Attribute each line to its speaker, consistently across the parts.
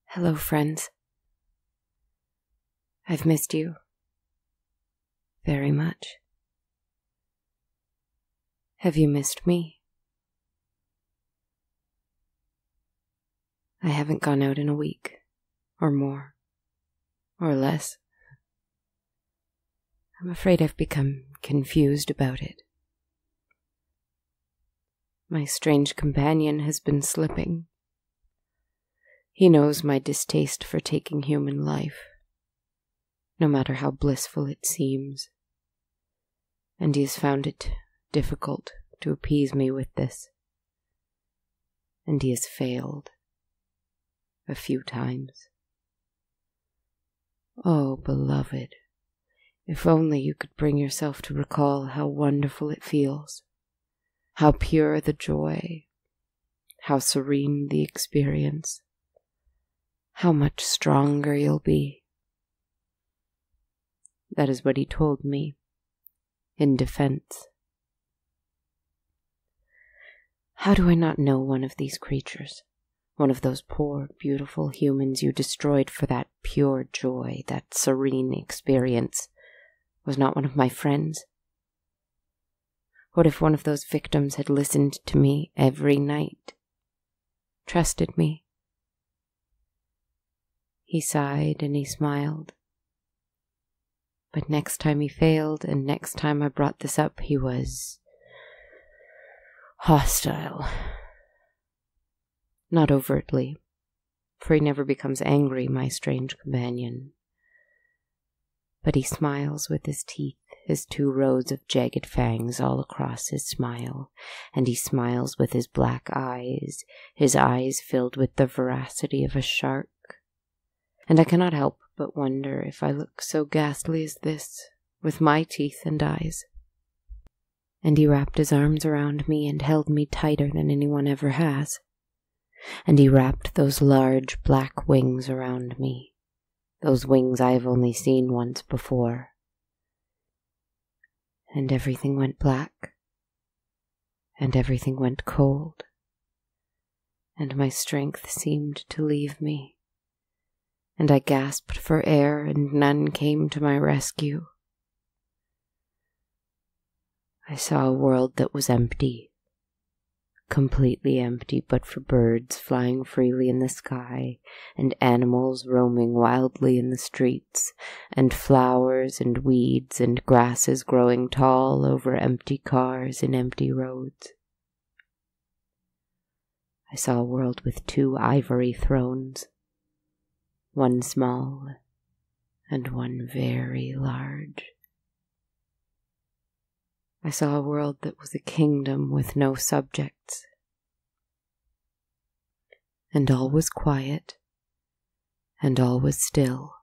Speaker 1: Hello, friends. I've missed you very much. Have you missed me? I haven't gone out in a week, or more, or less. I'm afraid I've become confused about it. My strange companion has been slipping. He knows my distaste for taking human life, no matter how blissful it seems, and he has found it difficult to appease me with this, and he has failed a few times. Oh, beloved, if only you could bring yourself to recall how wonderful it feels, how pure the joy, how serene the experience, how much stronger you'll be. That is what he told me, in defense. How do I not know one of these creatures, one of those poor, beautiful humans you destroyed for that pure joy, that serene experience, was not one of my friends? What if one of those victims had listened to me every night, trusted me? He sighed and he smiled. But next time he failed, and next time I brought this up, he was hostile. Not overtly, for he never becomes angry, my strange companion. But he smiles with his teeth, his 2 rows of jagged fangs all across his smile, and he smiles with his black eyes, his eyes filled with the voracity of a shark. And I cannot help but wonder if I look so ghastly as this, with my teeth and eyes. And he wrapped his arms around me and held me tighter than anyone ever has. And he wrapped those large black wings around me, those wings I have only seen once before. And everything went black, and everything went cold, and my strength seemed to leave me. And I gasped for air, and none came to my rescue. I saw a world that was empty, completely empty but for birds flying freely in the sky, and animals roaming wildly in the streets, and flowers and weeds and grasses growing tall over empty cars and empty roads. I saw a world with 2 ivory thrones, one small and one very large. I saw a world that was a kingdom with no subjects, and all was quiet, and all was still,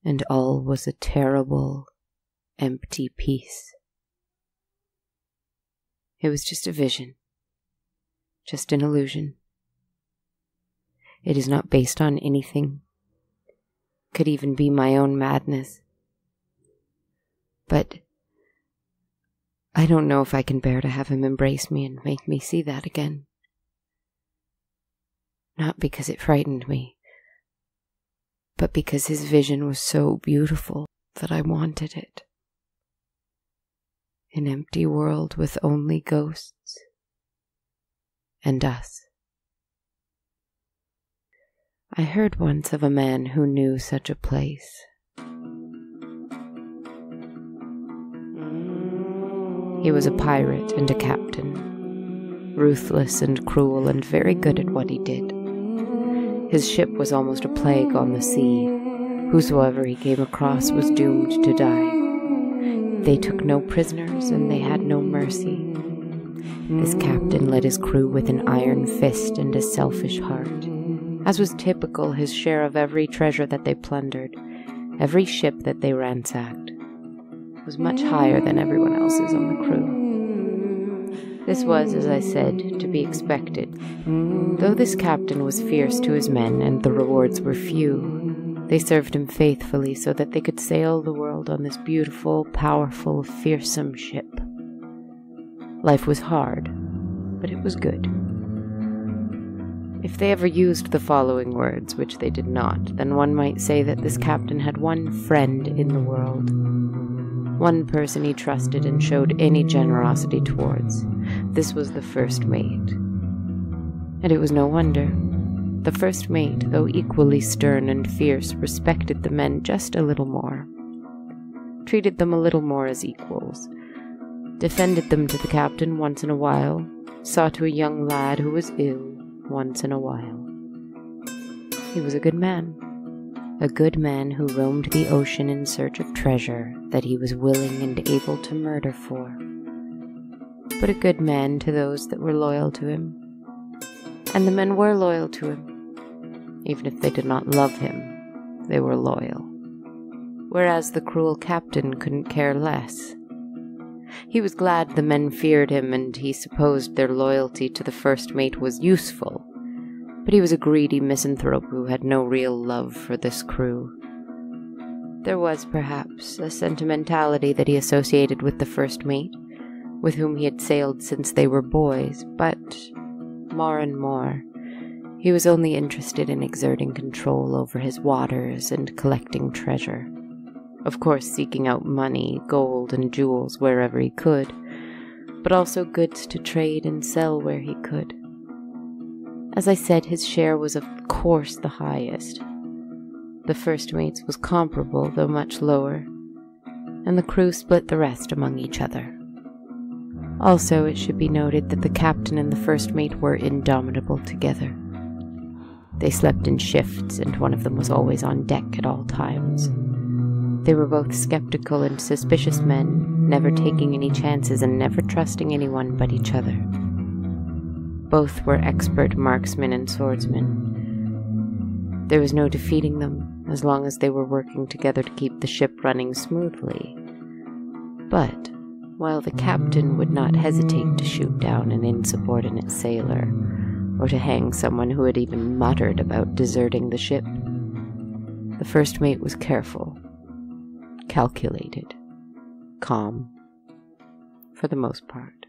Speaker 1: and all was a terrible, empty peace. It was just a vision, just an illusion. It is not based on anything, could even be my own madness. But I don't know if I can bear to have him embrace me and make me see that again. Not because it frightened me, but because his vision was so beautiful that I wanted it. An empty world with only ghosts and us. I heard once of a man who knew such a place. He was a pirate and a captain, ruthless and cruel and very good at what he did. His ship was almost a plague on the sea. Whosoever he came across was doomed to die. They took no prisoners and they had no mercy. This captain led his crew with an iron fist and a selfish heart. As was typical, his share of every treasure that they plundered, every ship that they ransacked, was much higher than everyone else's on the crew. This was, as I said, to be expected. Though this captain was fierce to his men and the rewards were few, they served him faithfully so that they could sail the world on this beautiful, powerful, fearsome ship. Life was hard, but it was good. If they ever used the following words, which they did not, then one might say that this captain had one friend in the world. One person he trusted and showed any generosity towards. This was the first mate. And it was no wonder. The first mate, though equally stern and fierce, respected the men just a little more, treated them a little more as equals, defended them to the captain once in a while, saw to a young lad who was ill once in a while. He was a good man who roamed the ocean in search of treasure that he was willing and able to murder for, but a good man to those that were loyal to him. And the men were loyal to him. Even if they did not love him, they were loyal. Whereas the cruel captain couldn't care less. He was glad the men feared him, and he supposed their loyalty to the first mate was useful, but he was a greedy misanthrope who had no real love for this crew. There was, perhaps, a sentimentality that he associated with the first mate, with whom he had sailed since they were boys, but more and more, he was only interested in exerting control over his waters and collecting treasure. Of course, seeking out money, gold, and jewels wherever he could, but also goods to trade and sell where he could. As I said, his share was of course the highest. The first mate's was comparable, though much lower, and the crew split the rest among each other. Also, it should be noted that the captain and the first mate were indomitable together. They slept in shifts, and one of them was always on deck at all times. They were both skeptical and suspicious men, never taking any chances and never trusting anyone but each other. Both were expert marksmen and swordsmen. There was no defeating them, as long as they were working together to keep the ship running smoothly. But while the captain would not hesitate to shoot down an insubordinate sailor, or to hang someone who had even muttered about deserting the ship, the first mate was careful, calculated, calm, for the most part.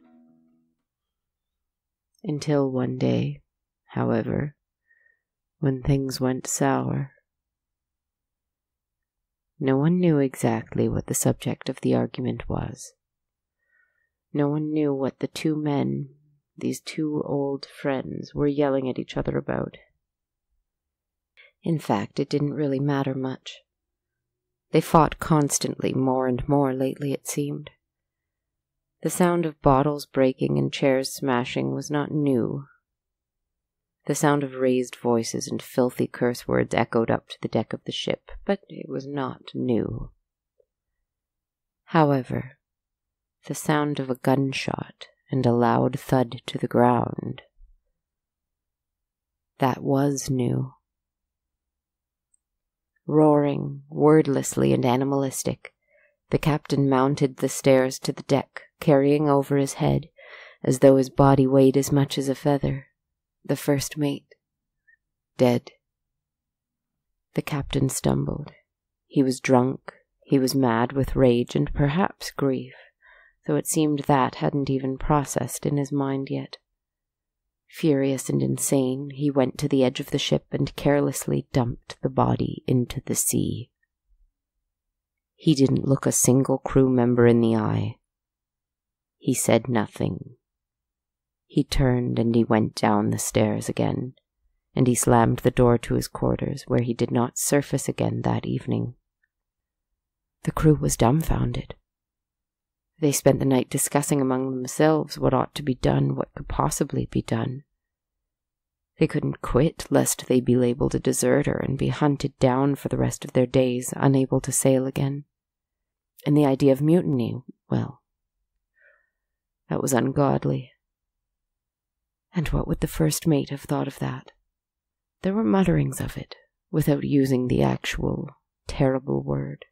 Speaker 1: Until one day, however, when things went sour. No one knew exactly what the subject of the argument was. No one knew what the two men, these two old friends, were yelling at each other about. In fact, it didn't really matter much. They fought constantly, more and more lately it seemed. The sound of bottles breaking and chairs smashing was not new. The sound of raised voices and filthy curse words echoed up to the deck of the ship, but it was not new. However, the sound of a gunshot and a loud thud to the ground, that was new. Roaring, wordlessly and animalistic, the captain mounted the stairs to the deck, carrying over his head, as though his body weighed as much as a feather, the first mate, dead. The captain stumbled. He was drunk, he was mad with rage and perhaps grief, though it seemed that hadn't even processed in his mind yet. Furious and insane, he went to the edge of the ship and carelessly dumped the body into the sea. He didn't look a single crew member in the eye. He said nothing. He turned and he went down the stairs again, and he slammed the door to his quarters, where he did not surface again that evening. The crew was dumbfounded. They spent the night discussing among themselves what ought to be done, what could possibly be done. They couldn't quit, lest they be labeled a deserter and be hunted down for the rest of their days, unable to sail again. And the idea of mutiny, well, that was ungodly. And what would the first mate have thought of that? There were mutterings of it, without using the actual, terrible word.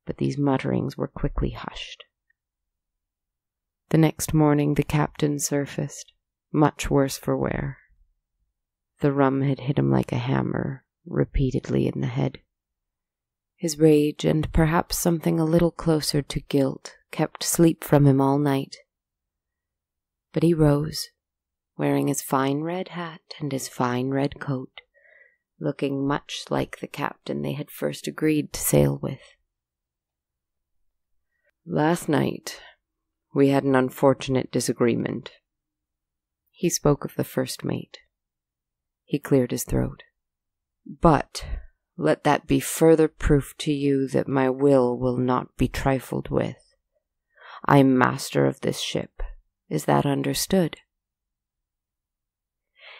Speaker 1: But these mutterings were quickly hushed. The next morning the captain surfaced, much worse for wear. The rum had hit him like a hammer, repeatedly in the head. His rage, and perhaps something a little closer to guilt, kept sleep from him all night. But he rose, wearing his fine red hat and his fine red coat, looking much like the captain they had first agreed to sail with. "Last night, we had an unfortunate disagreement." He spoke of the first mate. He cleared his throat. "But let that be further proof to you that my will not be trifled with. I am master of this ship. Is that understood?"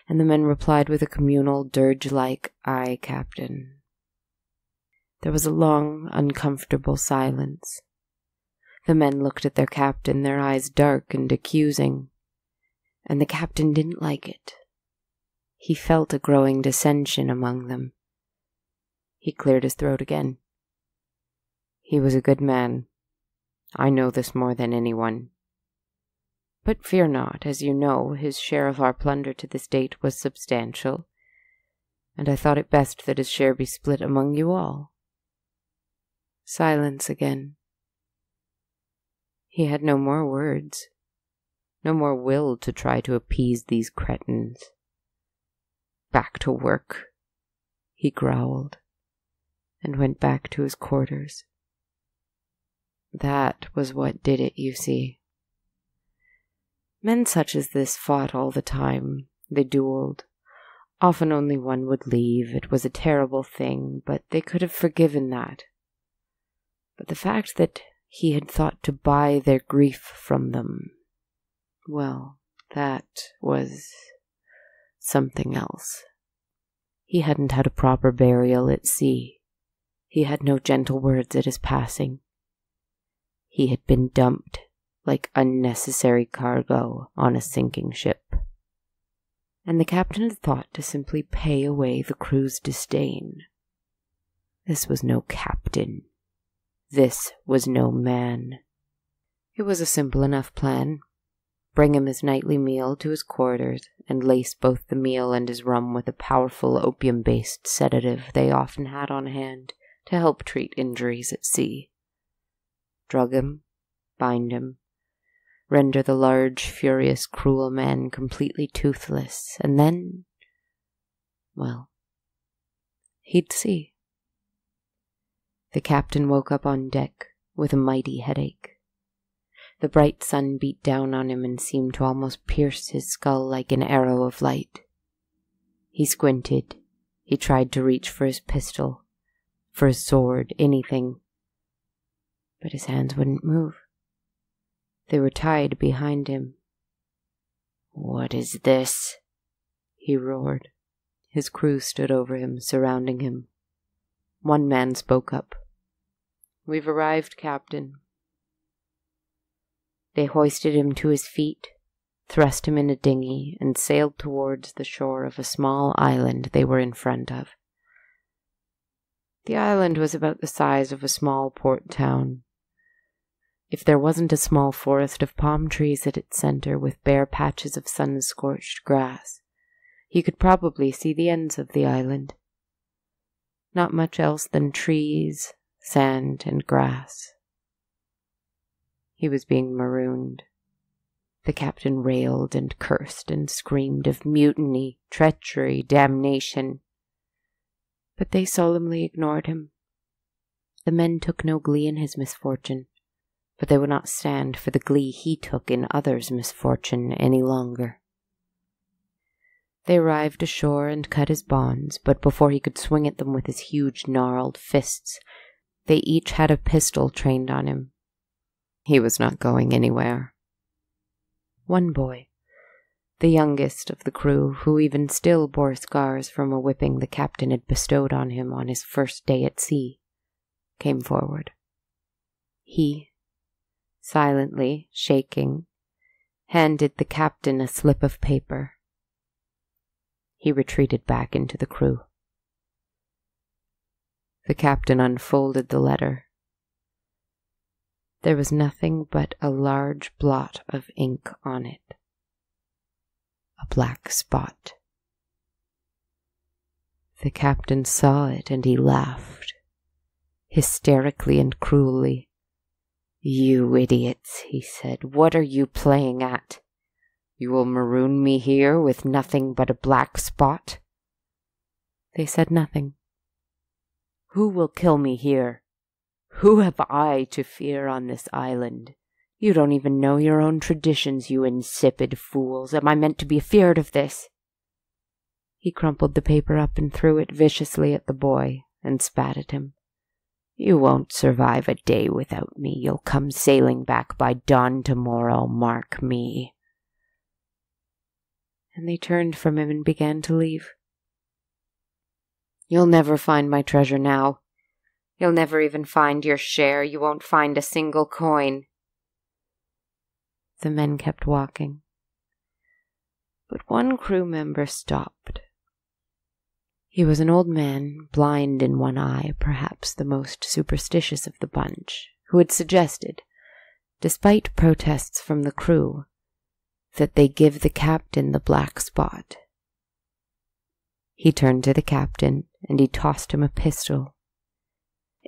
Speaker 1: And the men replied with a communal, dirge-like, "Aye, Captain." There was a long, uncomfortable silence. The men looked at their captain, their eyes dark and accusing, and the captain didn't like it. He felt a growing dissension among them. He cleared his throat again. "He was a good man. I know this more than anyone. But fear not, as you know, his share of our plunder to this date was substantial, and I thought it best that his share be split among you all." Silence again. He had no more words, no more will to try to appease these cretins. "Back to work," he growled, and went back to his quarters. That was what did it, you see. Men such as this fought all the time. They duelled. Often only one would leave. It was a terrible thing, but they could have forgiven that. But the fact that he had thought to buy their grief from them, well, that was something else. He hadn't had a proper burial at sea. He had no gentle words at his passing. He had been dumped like unnecessary cargo on a sinking ship. And the captain had thought to simply pay away the crew's disdain. This was no captain. This was no man. It was a simple enough plan. Bring him his nightly meal to his quarters, and lace both the meal and his rum with a powerful opium-based sedative they often had on hand to help treat injuries at sea. Drug him, bind him, render the large, furious, cruel man completely toothless, and then, well, he'd see. The captain woke up on deck with a mighty headache. The bright sun beat down on him and seemed to almost pierce his skull like an arrow of light. He squinted. He tried to reach for his pistol, for his sword, anything. But his hands wouldn't move. They were tied behind him. "What is this?" he roared. His crew stood over him, surrounding him. One man spoke up. "We've arrived, Captain." They hoisted him to his feet, thrust him in a dinghy, and sailed towards the shore of a small island they were in front of. The island was about the size of a small port town. If there wasn't a small forest of palm trees at its center with bare patches of sun-scorched grass, he could probably see the ends of the island. Not much else than trees, sand, and grass. He was being marooned. The captain railed and cursed and screamed of mutiny, treachery, damnation. But they solemnly ignored him. The men took no glee in his misfortune, but they would not stand for the glee he took in others' misfortune any longer. They arrived ashore and cut his bonds, but before he could swing at them with his huge gnarled fists, they each had a pistol trained on him. He was not going anywhere. One boy, the youngest of the crew, who even still bore scars from a whipping the captain had bestowed on him on his first day at sea, came forward. He, silently, shaking, handed the captain a slip of paper. He retreated back into the crew. The captain unfolded the letter. There was nothing but a large blot of ink on it. A black spot. The captain saw it and he laughed, hysterically and cruelly. "You idiots," he said, "what are you playing at? You will maroon me here with nothing but a black spot?" They said nothing. "Who will kill me here? Who have I to fear on this island? You don't even know your own traditions, you insipid fools. Am I meant to be afeard of this?" He crumpled the paper up and threw it viciously at the boy and spat at him. "You won't survive a day without me. You'll come sailing back by dawn tomorrow, mark me." And they turned from him and began to leave. "You'll never find my treasure now. You'll never even find your share. You won't find a single coin." The men kept walking. But one crew member stopped. He was an old man, blind in one eye, perhaps the most superstitious of the bunch, who had suggested, despite protests from the crew, that they give the captain the black spot. He turned to the captain, and he tossed him a pistol.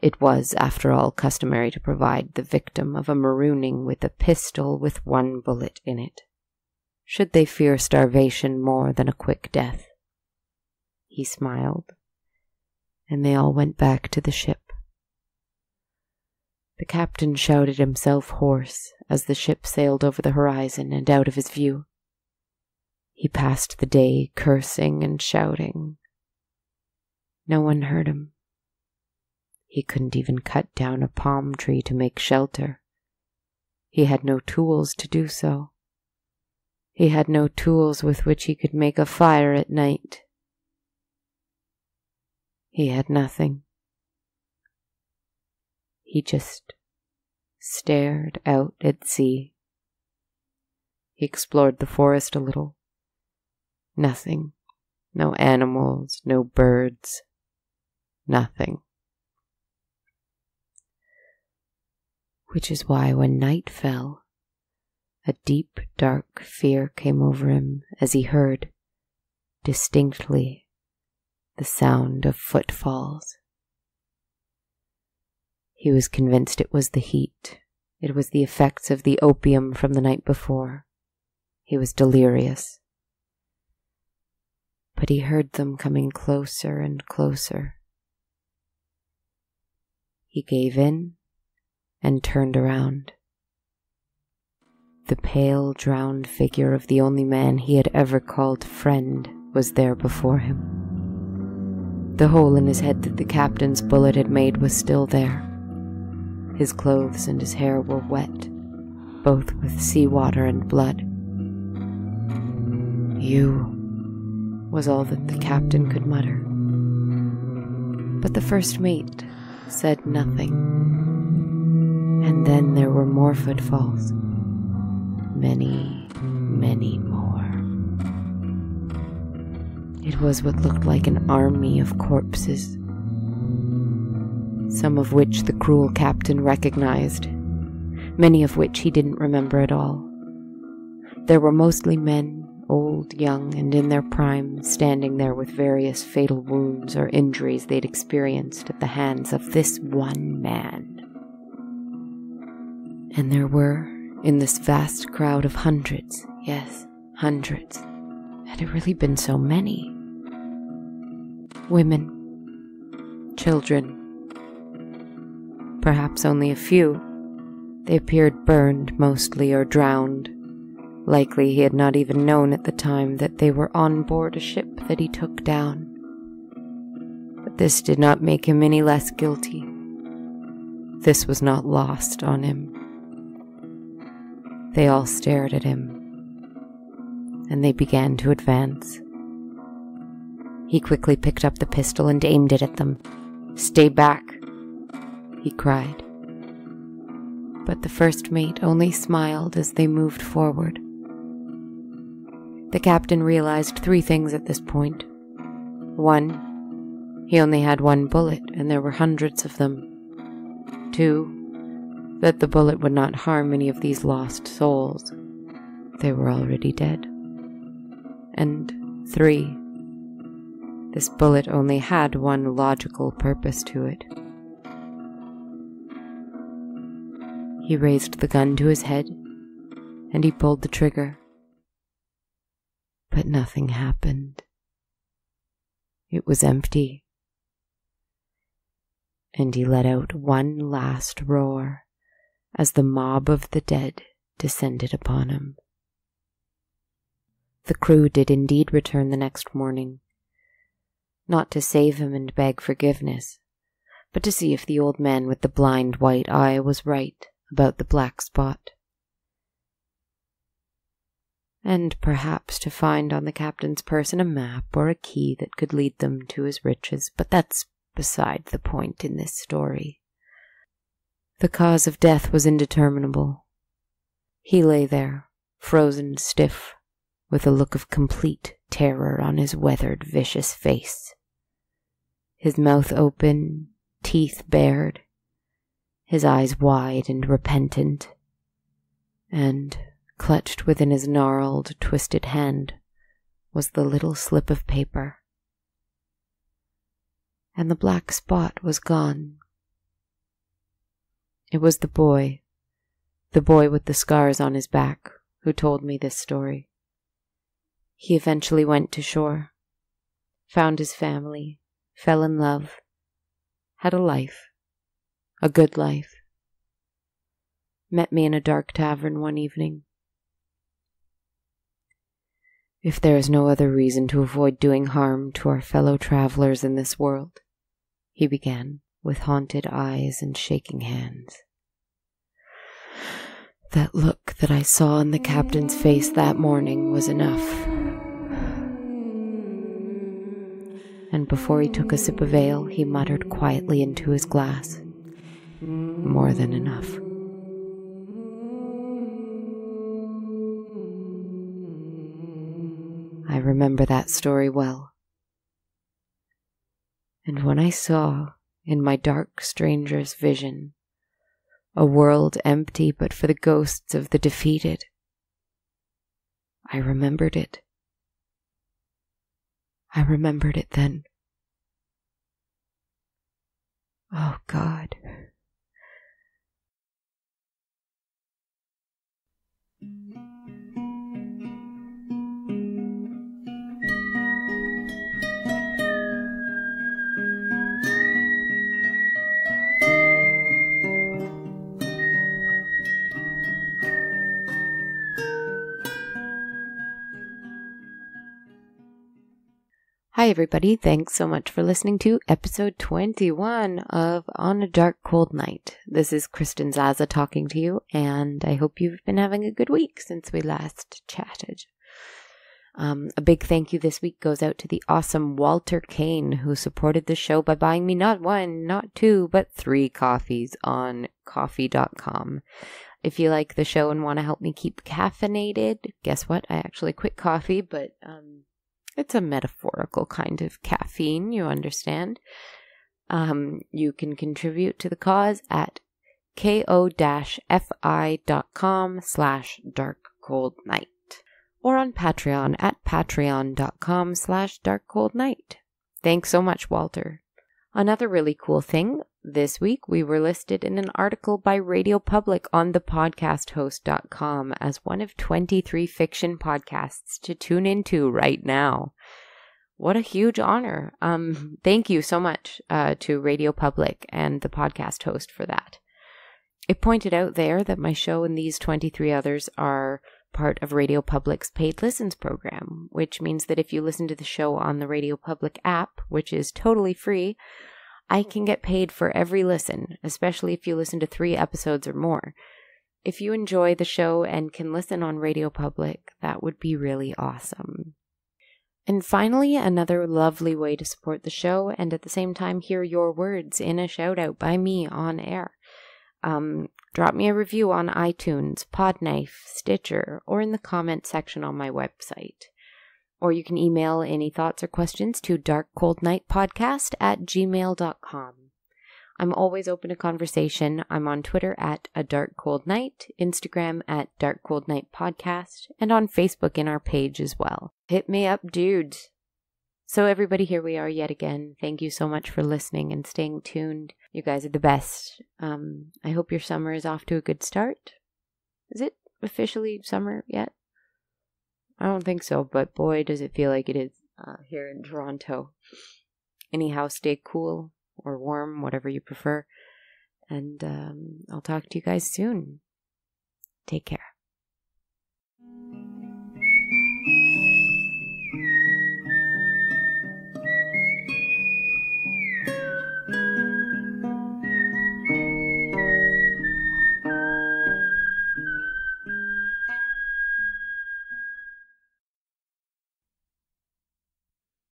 Speaker 1: It was, after all, customary to provide the victim of a marooning with a pistol with one bullet in it, should they fear starvation more than a quick death. He smiled, and they all went back to the ship. The captain shouted himself hoarse as the ship sailed over the horizon and out of his view. He passed the day cursing and shouting. No one heard him. He couldn't even cut down a palm tree to make shelter. He had no tools to do so. He had no tools with which he could make a fire at night. He had nothing. He just stared out at sea. He explored the forest a little. Nothing. No animals, no birds. Nothing. Which is why when night fell, a deep, dark fear came over him as he heard, distinctly, the sound of footfalls. He was convinced it was the heat. It was the effects of the opium from the night before. He was delirious. But he heard them coming closer and closer. He gave in and turned around. The pale, drowned figure of the only man he had ever called friend was there before him. The hole in his head that the captain's bullet had made was still there. His clothes and his hair were wet, both with seawater and blood. "You," was all that the captain could mutter. But the first mate said nothing. And then there were more footfalls. Many, many more. It was what looked like an army of corpses, some of which the cruel captain recognized, many of which he didn't remember at all. There were mostly men, old, young, and in their prime, standing there with various fatal wounds or injuries they'd experienced at the hands of this one man. And there were, in this vast crowd of hundreds, yes, hundreds, had it really been so many? Women, children, perhaps only a few. They appeared burned mostly or drowned. Likely he had not even known at the time that they were on board a ship that he took down. But this did not make him any less guilty. This was not lost on him. They all stared at him, and they began to advance. He quickly picked up the pistol and aimed it at them. "Stay back," he cried. But the first mate only smiled as they moved forward. The captain realized 3 things at this point. 1, he only had 1 bullet and there were hundreds of them. 2, that the bullet would not harm any of these lost souls. They were already dead. And 3, this bullet only had 1 logical purpose to it. He raised the gun to his head, and he pulled the trigger. But nothing happened. It was empty. And he let out 1 last roar as the mob of the dead descended upon him. The crew did indeed return the next morning, not to save him and beg forgiveness, but to see if the old man with the blind white eye was right about the black spot, and perhaps to find on the captain's person a map or a key that could lead them to his riches, but that's beside the point in this story. The cause of death was indeterminable. He lay there, frozen stiff, with a look of complete terror on his weathered, vicious face. His mouth open, teeth bared, his eyes wide and repentant, and, clutched within his gnarled, twisted hand, was the little slip of paper. And the black spot was gone. It was the boy with the scars on his back, who told me this story. He eventually went to shore, found his family, fell in love, had a life, a good life. Met me in a dark tavern one evening. If there is no other reason to avoid doing harm to our fellow travelers in this world, he began, with haunted eyes and shaking hands. That look that I saw in the captain's face that morning was enough. And before he took a sip of ale, he muttered quietly into his glass, "More than enough." I remember that story well. And when I saw, in my dark stranger's vision, a world empty but for the ghosts of the defeated, I remembered it. I remembered it then. Oh God. Hi everybody, thanks so much for listening to episode 21 of On a Dark Cold Night. This is Kristen Zaza talking to you, and I hope you've been having a good week since we last chatted. A big thank you this week goes out to the awesome Walter Kane, who supported the show by buying me not 1, not 2, but 3 coffees on coffee.com. If you like the show and want to help me keep caffeinated, guess what? I actually quit coffee, but it's a metaphorical kind of caffeine, you understand. You can contribute to the cause at ko-fi.com/darkcoldnight or on Patreon at patreon.com/darkcoldnight. Thanks so much, Walter. Another really cool thing, this week we were listed in an article by Radio Public on thepodcasthost.com as one of 23 fiction podcasts to tune into right now. What a huge honor. Thank you so much to Radio Public and the podcast host for that. It pointed out there that my show and these 23 others are part of Radio Public's paid listens program, which means that if you listen to the show on the Radio Public app, which is totally free, I can get paid for every listen, especially if you listen to 3 episodes or more. if you enjoy the show and can listen on Radio Public, that would be really awesome. And finally, another lovely way to support the show and at the same time hear your words in a shout out by me on air. Drop me a review on iTunes, Podknife, Stitcher, or in the comment section on my website. Or you can email any thoughts or questions to darkcoldnightpodcast@gmail.com. I'm always open to conversation. I'm on Twitter at A Dark Cold Night, Instagram at Dark Cold Night Podcast, and on Facebook in our page as well. Hit me up, dude. So everybody, here we are yet again. Thank you so much for listening and staying tuned. You guys are the best. I hope your summer is off to a good start. Is it officially summer yet? I don't think so, but boy, does it feel like it is here in Toronto. Anyhow, stay cool or warm, whatever you prefer. And I'll talk to you guys soon. Take care.